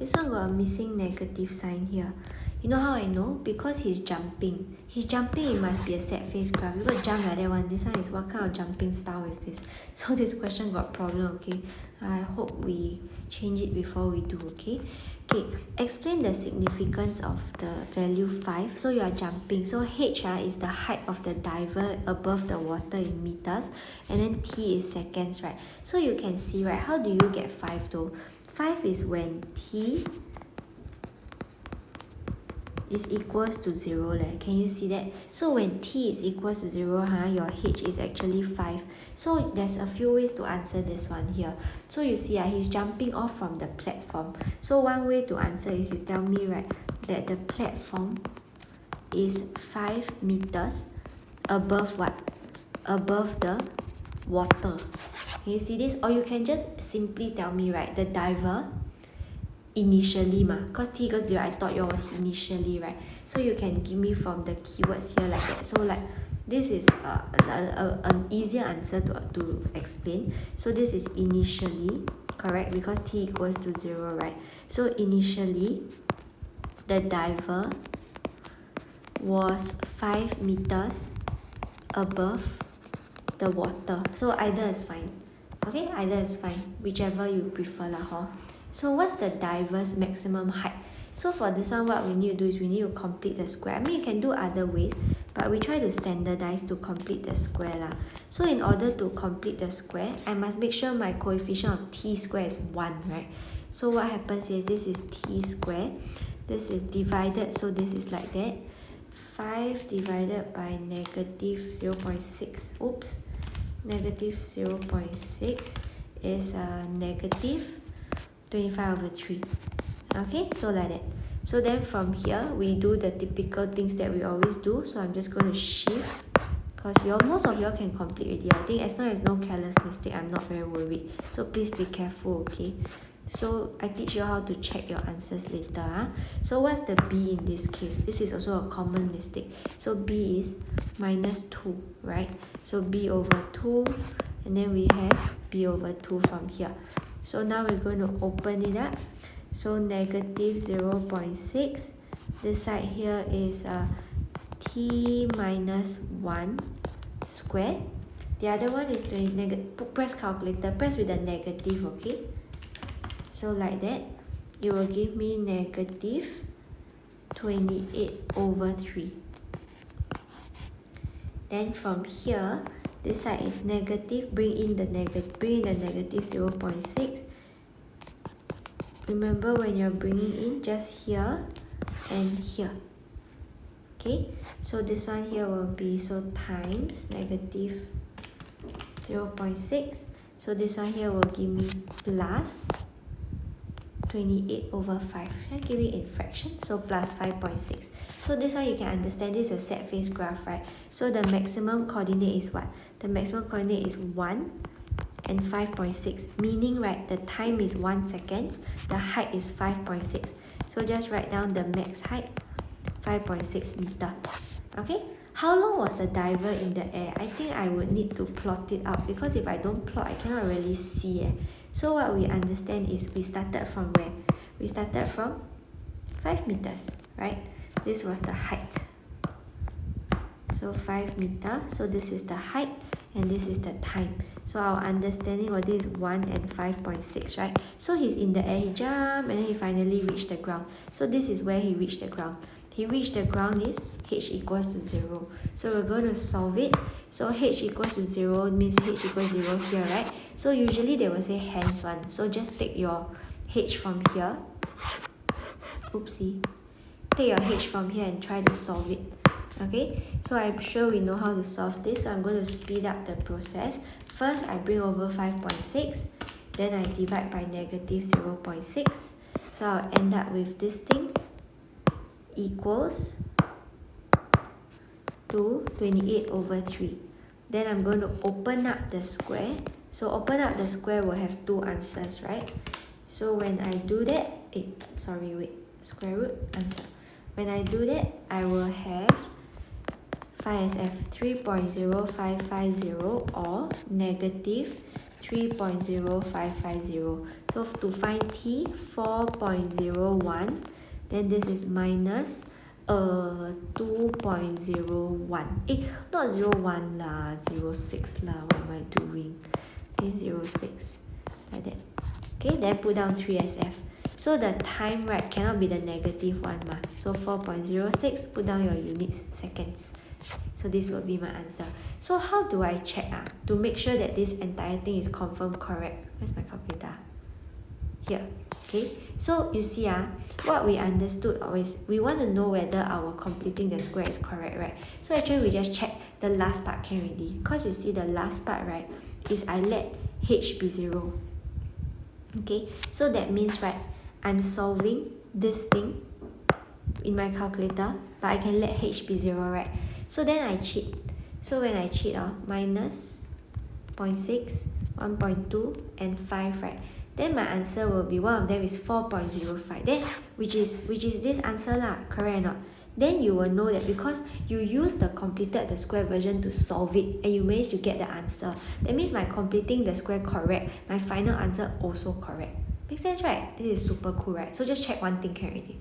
This one got a missing negative sign here. You know how I know? Because he's jumping. He's jumping, it must be a set face graph. You got jump like that one. This one is what kind of jumping style is this? So this question got problem, okay? I hope we change it before we do, okay? Okay, explain the significance of the value 5. So you are jumping. So H is the height of the diver above the water in meters. And then T is seconds, right? So you can see, right? How do you get 5 though? 5 is when T is equals to 0. Can you see that? So when T is equals to 0, your H is actually 5. So there's a few ways to answer this one here. So you see, he's jumping off from the platform. So one way to answer is you tell me, right, that the platform is 5 meters above what? Above the water. Can you see this? Or you can just simply tell me, right, the diver initially because T equals 0, I thought yours was initially, right? So you can give me from the keywords here like that. So like this is an easier answer to explain. So this is initially, correct? Because T equals to 0, right? So initially the diver was 5 meters above the water. So either is fine. Okay, either is fine, whichever you prefer lah. So what's the diver's maximum height? So for this one, what we need to do is we need to complete the square. I mean, you can do other ways, but we try to standardize to complete the square lah. So in order to complete the square, I must make sure my coefficient of t square is 1, right? So what happens is this is t square. This is divided, so this is like that. 5 divided by negative 0.6. Oops. Negative 0.6 is negative 25/3. Okay, so like that. So then from here we do the typical things that we always do. So I'm just going to shift, because most of y'all can complete already. I think as long as no careless mistake, I'm not very worried. So please be careful, okay? So I teach you how to check your answers later. So what's the B in this case? This is also a common mistake. So B is minus 2, right? So B over 2, and then we have B over 2 from here. So now we're going to open it up. So negative 0.6. This side here is t minus 1 squared. The other one is press calculator. Press with the negative, okay? So like that, it will give me negative 28/3. Then from here, this side is negative. Bring in the negative 0.6. Remember, when you're bringing in, just here and here. Okay, so this one here will be times negative 0.6. So this one here will give me plus 28/5. I give it in fraction, so plus 5.6. So this one you can understand, this is a set face graph, right? So the maximum coordinate is what? The maximum coordinate is 1 and 5.6, meaning, right, the time is 1 second, the height is 5.6. So just write down the max height, 5.6 meter. Okay, how long was the diver in the air? I think I would need to plot it out, because if I don't plot, I cannot really see. So what we understand is we started from where? We started from 5 meters, right? This was the height. So 5 meters. So this is the height and this is the time. So our understanding of this is 1 and 5.6, right? So he's in the air, he jumped, and then he finally reached the ground. So this is where he reached the ground. He reached the ground is h equals to 0. So we're going to solve it. So h equals to 0 means h equals 0 here, right? So usually they will say hence 1. So just take your h from here. Oopsie. Take your h from here and try to solve it. Okay, so I'm sure we know how to solve this. So I'm going to speed up the process. First, I bring over 5.6. Then I divide by negative 0.6. So I'll end up with this thing equals to 28/3. Then I'm going to open up the square. So open up the square will have 2 answers, right? So when I do that, square root answer. When I do that, I will have 5SF 3.0550 or negative 3.0550. So to find t, 4.01, then this is minus 2.01. Not 01 lah, 06 lah, what am I doing? Okay, 06, like that. Okay, then put down 3SF. So the time, right, cannot be the negative one ma. So 4.06, put down your units, seconds. So this will be my answer. So how do I check to make sure that this entire thing is confirmed correct? Where's my calculator? Here. Okay, so you see what we understood always, we want to know whether our completing the square is correct, right? So actually we just check the last part can already. Because you see the last part, right, is I let h be 0. Okay, so that means, right, I'm solving this thing in my calculator, but I can let h be 0, right? So then I cheat. So when I cheat, minus 0.6, 1.2, and 5, right? Then my answer will be, one of them is 4.05. Then, which is this answer lah, correct or not? Then you will know that because you use the completed the square version to solve it and you managed to get the answer. That means my completing the square correct, my final answer also correct. Make sense, right? This is super cool, right? So just check one thing can already.